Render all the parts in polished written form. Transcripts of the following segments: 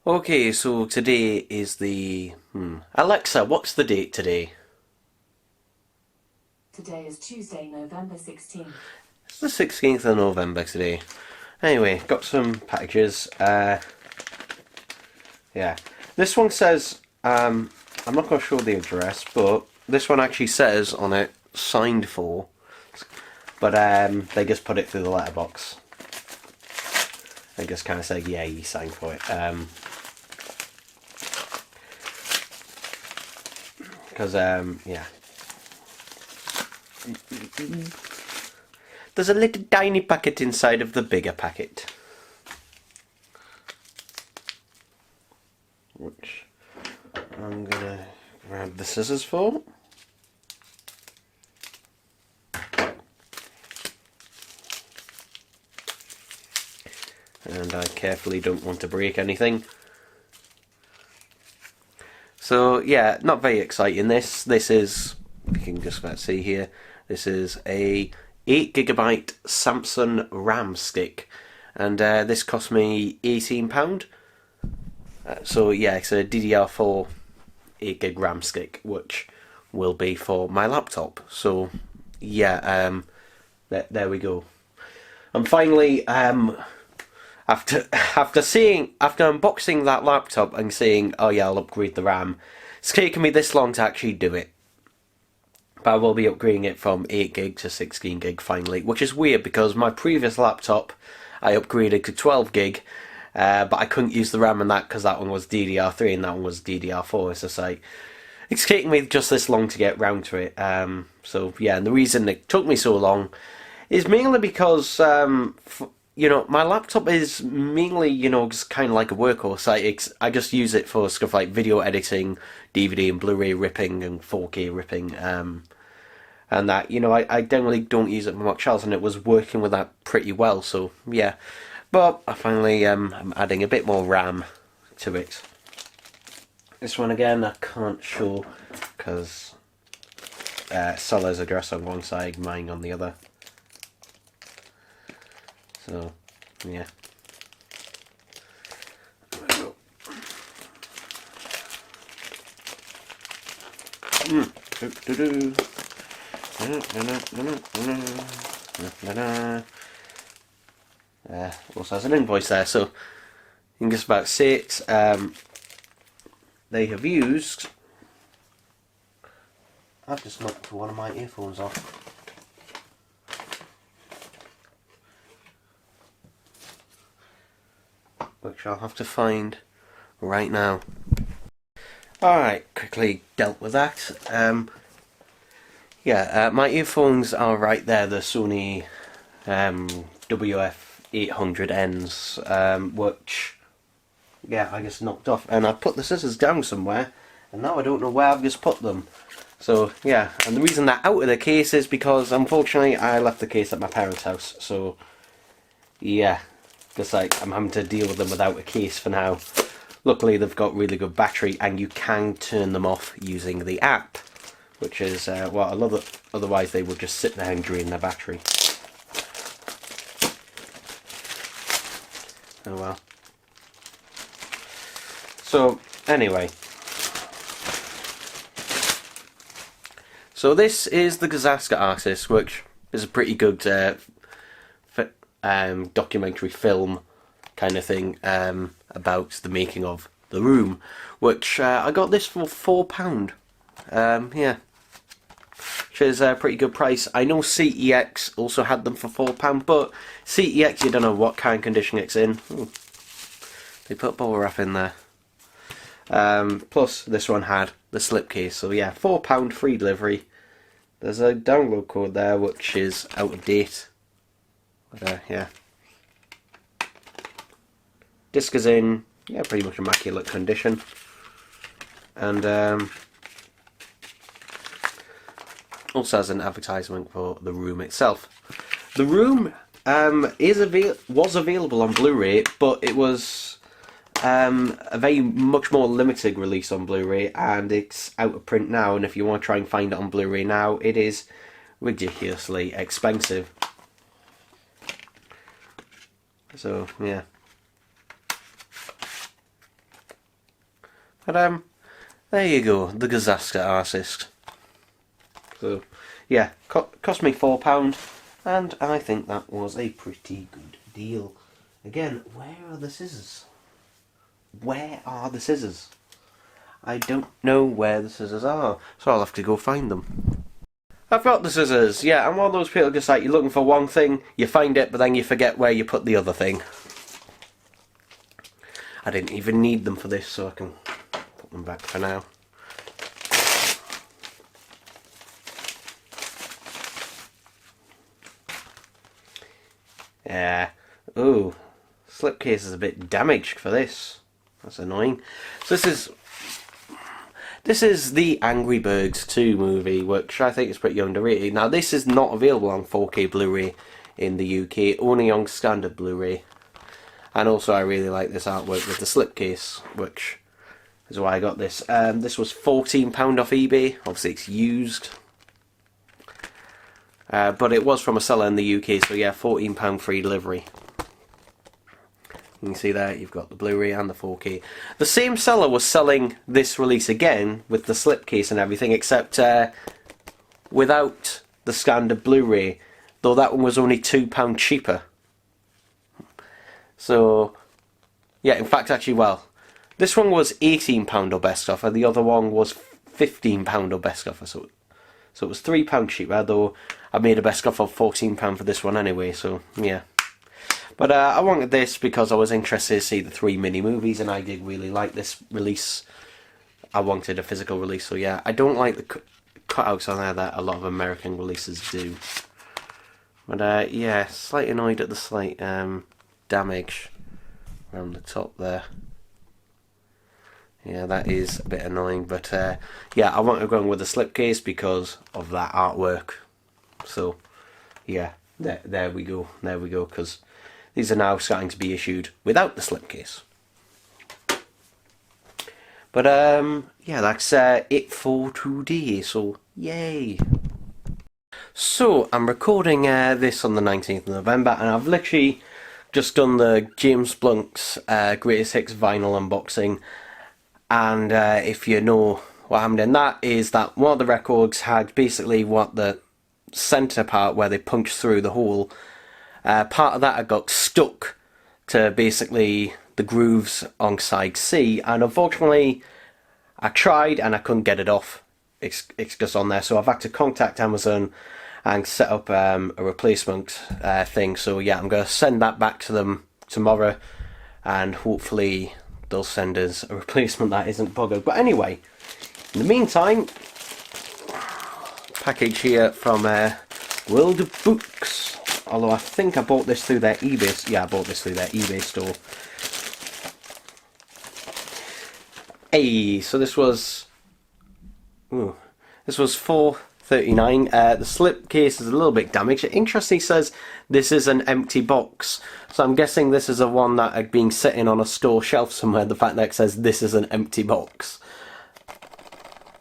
Okay, so today is the... Alexa, what's the date today? Today is Tuesday, November 16th. It's the 16th of November today. Anyway, got some packages. Yeah. This one says, I'm not going to show the address, but this one actually says on it, signed for. But they just put it through the letterbox. They just kind of say, yeah, you signed for it. Because, yeah. There's a little tiny packet inside of the bigger packet. Which I'm gonna grab the scissors for. And I carefully don't want to break anything. So yeah, not very exciting. This is, you can just about see here, this is a 8GB Samsung RAM stick, and this cost me £18. So yeah, it's a DDR4 8GB RAM stick, which will be for my laptop. So yeah, there we go. I'm finally after unboxing that laptop and saying, oh yeah, I'll upgrade the RAM. It's taken me this long to actually do it. But I will be upgrading it from 8GB to 16GB finally, which is weird because my previous laptop I upgraded to 12GB, but I couldn't use the RAM in that because that one was DDR3 and that one was DDR4. It's just like, it's taking me just this long to get round to it. So yeah, and the reason it took me so long is mainly because my laptop is mainly, just kind of like a workhorse. I just use it for stuff like video editing, DVD and Blu-ray ripping, and 4K ripping, and that. I generally don't use it for much else, and it was working with that pretty well. So yeah, but I finally I'm adding a bit more RAM to it. This one again I can't show because seller's address on one side, mine on the other. So, yeah. Also has an invoice there, so you can just about see it. They have used... I've just knocked one of my earphones off. Which I'll have to find right now. Alright, quickly dealt with that. My earphones are right there, the Sony WF-800Ns, which, yeah, I just knocked off. And I put the scissors down somewhere, and now I don't know where I've just put them. So, yeah, and the reason they're out of the case is because, unfortunately, I left the case at my parents' house, so, yeah. Because I'm having to deal with them without a case for now. Luckily they've got really good battery and you can turn them off using the app, which is what I love. Otherwise they would just sit there and drain their battery. Oh well. So anyway, so this is the Gaza Artist, which is a pretty good documentary film kind of thing about the making of The Room, which I got this for £4. Yeah, which is a pretty good price. I know CEX also had them for £4, but CEX, you don't know what kind of condition it's in. Ooh, they put bubble wrap in there. Plus, this one had the slipcase, so yeah, £4 free delivery. There's a download code there, which is out of date. But, yeah. Disc is in, yeah, pretty much immaculate condition. And also has an advertisement for The Room itself. The Room was available on Blu-ray, but it was a very much more limited release on Blu-ray, and it's out of print now. And if you want to try and find it on Blu-ray now, it is ridiculously expensive. So, yeah. But there you go, the Gaza Artist. So yeah, cost me £4, and I think that was a pretty good deal. Again, where are the scissors? Where are the scissors? I don't know where the scissors are, so I'll have to go find them. I've got the scissors. Yeah, I'm one of those people just like, you're looking for one thing, you find it, but then you forget where you put the other thing. I didn't even need them for this, so I can put them back for now. Yeah. Ooh, slipcase is a bit damaged for this. That's annoying. So this is the Angry Birds 2 movie, which I think is pretty underrated. Now, this is not available on 4K Blu-ray in the UK, only on standard Blu-ray. And also, I really like this artwork with the slipcase, which is why I got this. This was £14 off eBay. Obviously, it's used. But it was from a seller in the UK, so yeah, £14 free delivery. You can see there, you've got the Blu-ray and the 4K. The same seller was selling this release again, with the slipcase and everything, except without the standard Blu-ray, though that one was only £2 cheaper. So, yeah, in fact, actually, well, this one was £18 or best offer, the other one was £15 or best offer, so it was £3 cheaper, though I made a best offer of £14 for this one anyway, so, yeah. But I wanted this because I was interested to see the 3 mini movies, and I did really like this release. I wanted a physical release, so yeah. I don't like the cutouts on there that a lot of American releases do. But yeah, slightly annoyed at the slight damage around the top there. Yeah, that is a bit annoying, but yeah, I want to go with the slipcase because of that artwork. So yeah, there we go, because these are now starting to be issued without the slipcase. But yeah, that's it for today, so yay. So I'm recording this on the 19th of November, and I've literally just done the James Blunt's Greatest Hits vinyl unboxing. And if you know what happened in that, is that one of the records had basically what the centre part where they punched through the hole, part of that had got stuck to basically the grooves on side C, and unfortunately I tried and I couldn't get it off. It's just on there, so I've had to contact Amazon and set up a replacement thing. So yeah, I'm going to send that back to them tomorrow, and hopefully they'll send us a replacement that isn't buggered. But anyway, in the meantime, package here from World of Books. Although I think I bought this through their eBay. Yeah, I bought this through their eBay store. Hey, so this was $4.39. The slipcase is a little bit damaged. It interestingly says this is an empty box, so I'm guessing this is a one that had been sitting on a store shelf somewhere. The fact that it says this is an empty box,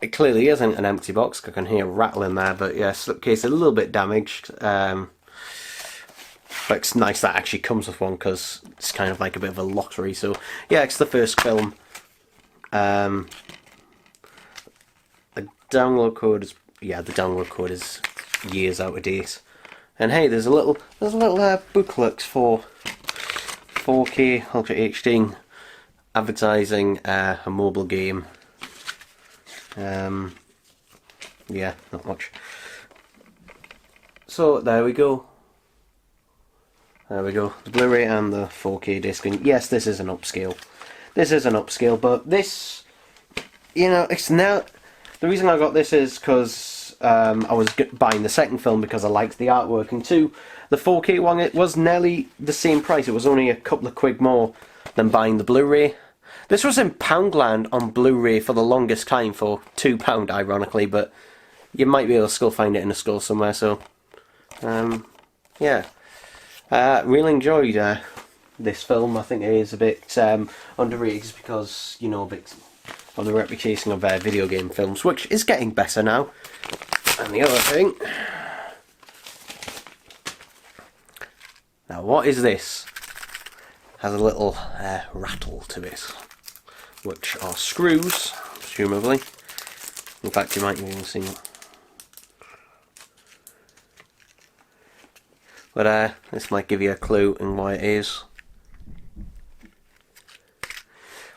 it clearly isn't an empty box. I can hear a rattle in there, but yeah, slipcase a little bit damaged. But it's nice that it actually comes with one, because it's kind of like a bit of a lottery. So yeah, it's the first film. The download code is, yeah, the download code is years out of date. And hey, there's a little booklet for 4K Ultra HD advertising a mobile game. Yeah, not much. So there we go. There we go. The Blu-ray and the 4K disc. And yes, this is an upscale. This is an upscale, but this, you know, it's now. The reason I got this is because I was buying the second film because I liked the artwork, and two, the 4K one, it was nearly the same price. It was only a couple of quid more than buying the Blu-ray. This was in Poundland on Blu-ray for the longest time for £2, ironically, but you might be able to still find it in a store somewhere. So, yeah, really enjoyed this film. I think it is a bit underrated just because, you know, a bit of the reputation of video game films, which is getting better now. And the other thing, now what is this? Has a little rattle to it. which are screws, presumably. In fact, you might even see. But this might give you a clue in what it is.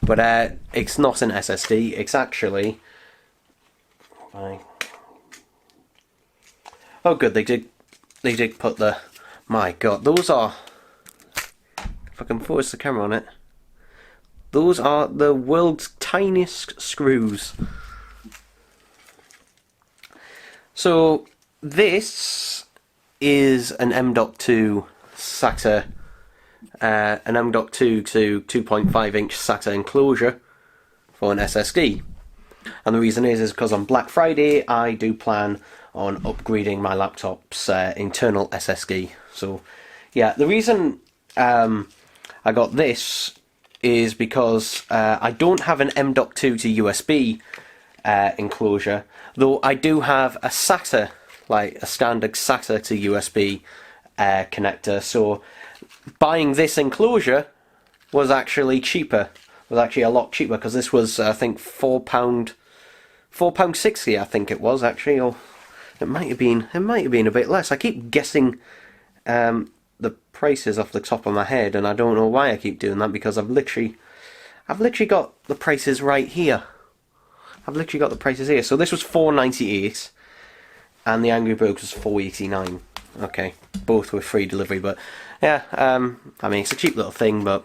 But it's not an SSD. It's actually. Oh, good. They did put the. My God, those are. If I can focus the camera on it, those are the world's tiniest screws. So this is an M.2 SATA, an M.2 to 2.5 inch SATA enclosure for an SSD. And the reason is because on Black Friday I do plan on upgrading my laptop's internal SSD. So yeah, the reason I got this is because I don't have an M.2 to USB enclosure, though I do have a SATA, like a standard SATA to USB connector. So buying this enclosure was actually cheaper. Was actually a lot cheaper, because this was I think £4.60 I think it was actually, or it might have been a bit less. I keep guessing the prices off the top of my head, and I don't know why I keep doing that, because I've literally got the prices right here. I've literally got the prices here. So this was £4.98 and the Angry Birds was £4.89. Okay, both with free delivery, but yeah, I mean, it's a cheap little thing, but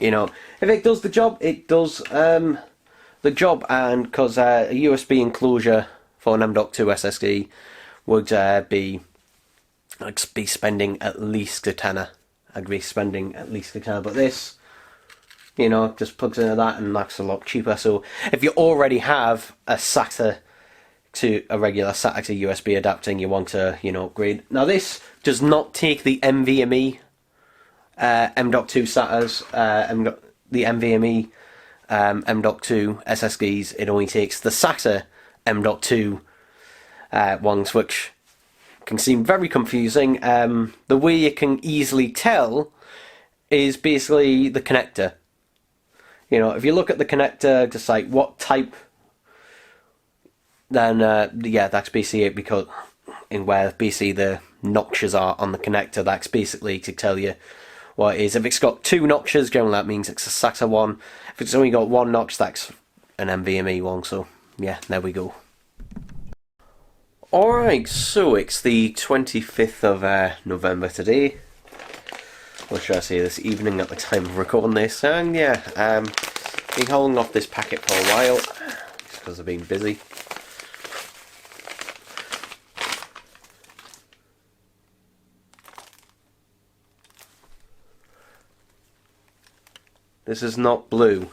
you know, if it does the job, it does the job. And because a USB enclosure for an M.2 SSD would be spending at least a tenner. I'd be spending at least a tenner, but this, you know, just plugs into that, and that's a lot cheaper. So if you already have a SATA to a regular SATA to USB adapter and you want to, you know, upgrade. Now this does not take the NVMe M.2 SATAs, the NVMe M.2 SSDs. It only takes the SATA M.2 ones, which can seem very confusing. The way you can easily tell is basically the connector. You know, if you look at the connector, just like what type, then yeah, that's basically it, because in where basically the notches are on the connector, that's basically to tell you what it is. If it's got two notches, generally that means it's a SATA one. If it's only got one notch, that's an NVMe one. So yeah, there we go. Alright, so it's the 25th of November today. What should I say, this evening at the time of recording this. And yeah, been holding off this packet for a while, just because I've been busy. This is not blue.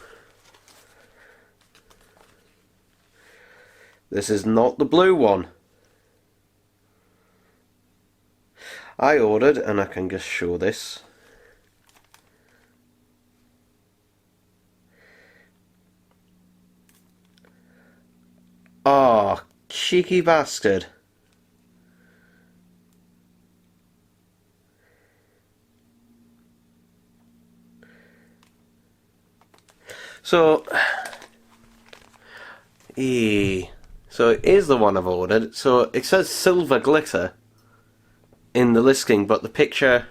This is not the blue one. I ordered, and I can just show this. Oh, cheeky bastard. So it is the one I've ordered. So it says silver glitter in the listing, but the picture,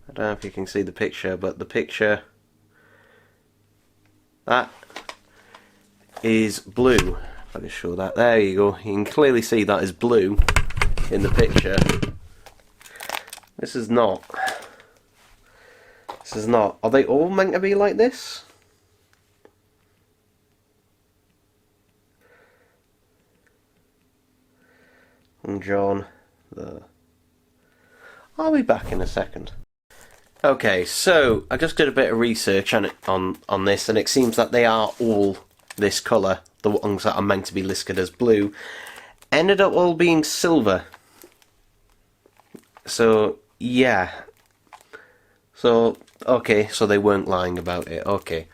I don't know if you can see the picture, but the picture, that is blue. If I can show that, there you go. You can clearly see that is blue in the picture. This is not. This is not. Are they all meant to be like this? And John, I'll be back in a second. Okay, so I just did a bit of research on this, and it seems that they are all this colour. The ones that are meant to be listed as blue ended up all being silver. So yeah. So okay, so they weren't lying about it. Okay,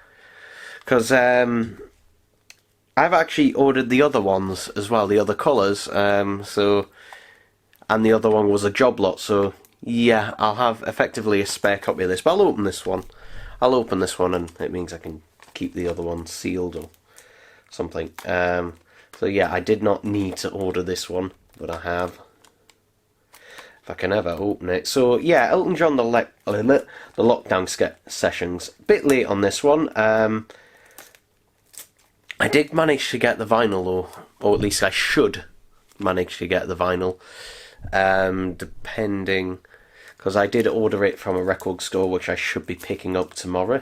because I've actually ordered the other ones as well, the other colours. So, and the other one was a job lot. So yeah, I'll have effectively a spare copy of this. But I'll open this one. I'll open this one, and it means I can keep the other one sealed or something. So yeah, I did not need to order this one, but I have. If I can ever open it. So yeah, Elton John, the lockdown sessions. Bit late on this one. I did manage to get the vinyl, or at least I should manage to get the vinyl, depending, because I did order it from a record store, which I should be picking up tomorrow.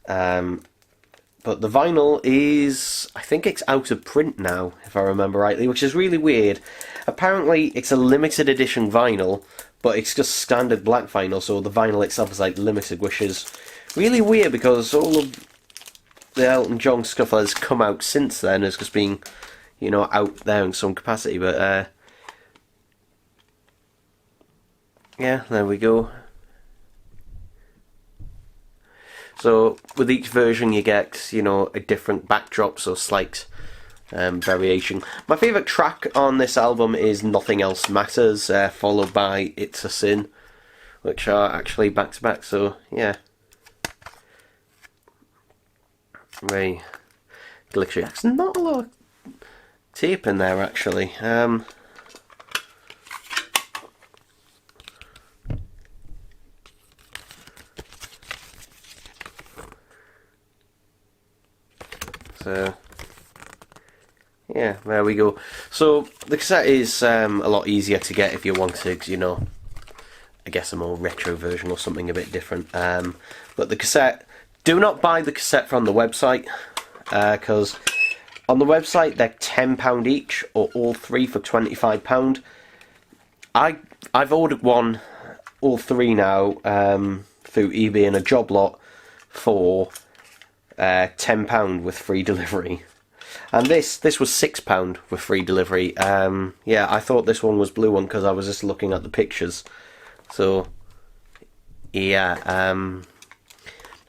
But the vinyl is, I think it's out of print now, if I remember rightly, which is really weird. Apparently it's a limited edition vinyl, but it's just standard black vinyl, so the vinyl itself is like limited, which is really weird because all of the Elton John stuff has come out since then has just been, you know, out there in some capacity. But yeah, there we go. So with each version you get, you know, a different backdrop, so slight variation. My favourite track on this album is Nothing Else Matters, followed by It's a Sin, which are actually back to back, so yeah. Very glitchy. There's not a lot of tape in there actually. So yeah, there we go. So the cassette is a lot easier to get if you wanted, you know, I guess a more retro version or something a bit different. But the cassette, do not buy the cassette from the website, because on the website they're £10 each, or all three for £25. I've ordered all three now through eBay in a job lot for £10 with free delivery, and this was £6 with free delivery. Yeah, I thought this one was blue one because I was just looking at the pictures. So yeah,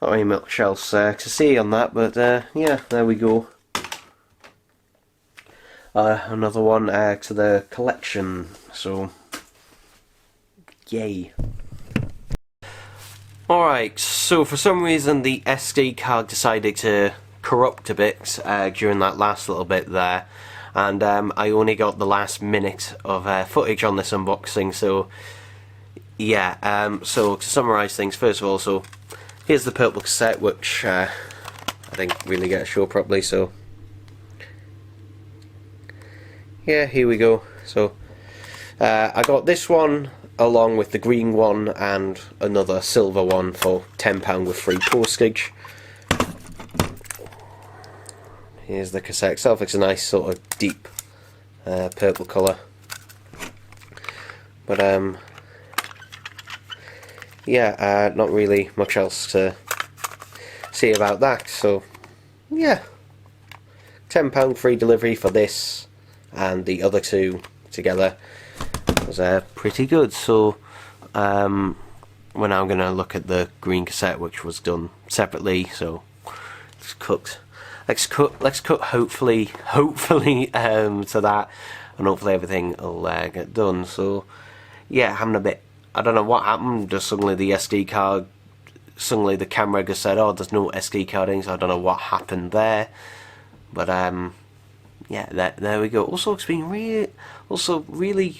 not very much else to see on that, but yeah, there we go. Another one to the collection. So yay. Alright, so for some reason the SD card decided to corrupt a bit during that last little bit there, and I only got the last minute of footage on this unboxing, so yeah, so to summarise things, first of all, so here's the purple cassette, which I didn't really get to show properly, so yeah, here we go. So I got this one along with the green one and another silver one for £10 with free postage. Here's the cassette itself. It's a nice sort of deep purple colour. But yeah, not really much else to say about that. So yeah, £10 free delivery for this and the other two together was pretty good. So we're now going to look at the green cassette, which was done separately. So let's cut hopefully to that, and hopefully everything will get done. So yeah, having a bit, I don't know what happened, just suddenly the SD card, suddenly the camera just said, oh, there's no SD card in, so I don't know what happened there, but yeah, there we go. Also, it's been really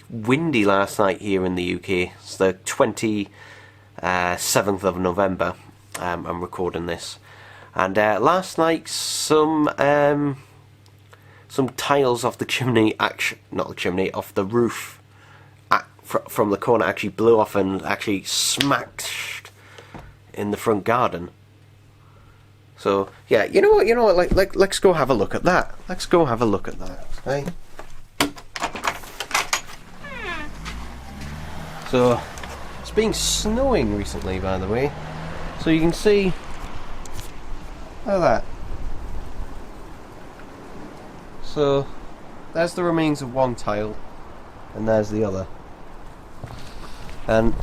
windy last night here in the UK. It's the 27th of November. I'm recording this, and last night some tiles off the chimney, not the chimney, off the roof from the corner actually blew off and actually smacked in the front garden. So yeah, you know what, like let's go have a look at that. Let's go have a look at that. Hey. So it's been snowing recently, by the way. So you can see, look at that. So there's the remains of one tile, and there's the other. And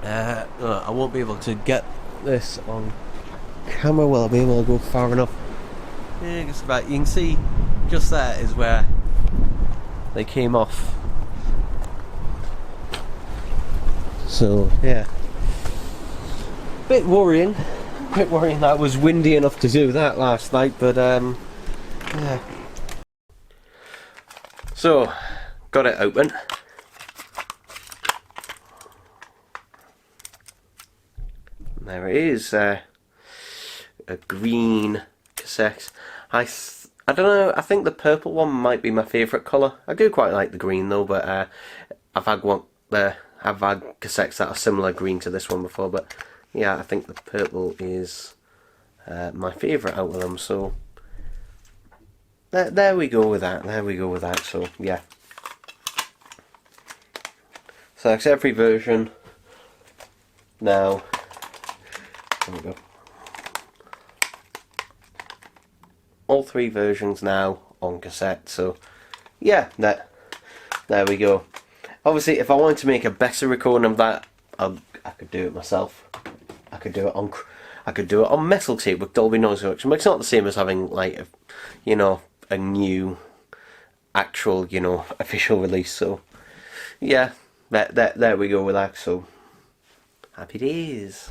I won't be able to get this on camera. Will I be able to go far enough? Yeah, just about. You can see just there is where they came off. So yeah, bit worrying that it was windy enough to do that last night, but yeah. So got it open. There it is, a green cassette. I don't know, I think the purple one might be my favourite colour. I do quite like the green though, but I've had cassettes that are similar green to this one before, but yeah, I think the purple is my favourite out of them, so there we go with that, so yeah. So that's every version now. There we go. All 3 versions now on cassette, so yeah, there we go. Obviously, if I wanted to make a better recording of that, I could do it myself. I could do it on metal tape with Dolby Noise Reduction, but it's not the same as having like a new actual official release. So yeah, there we go with that. So happy days.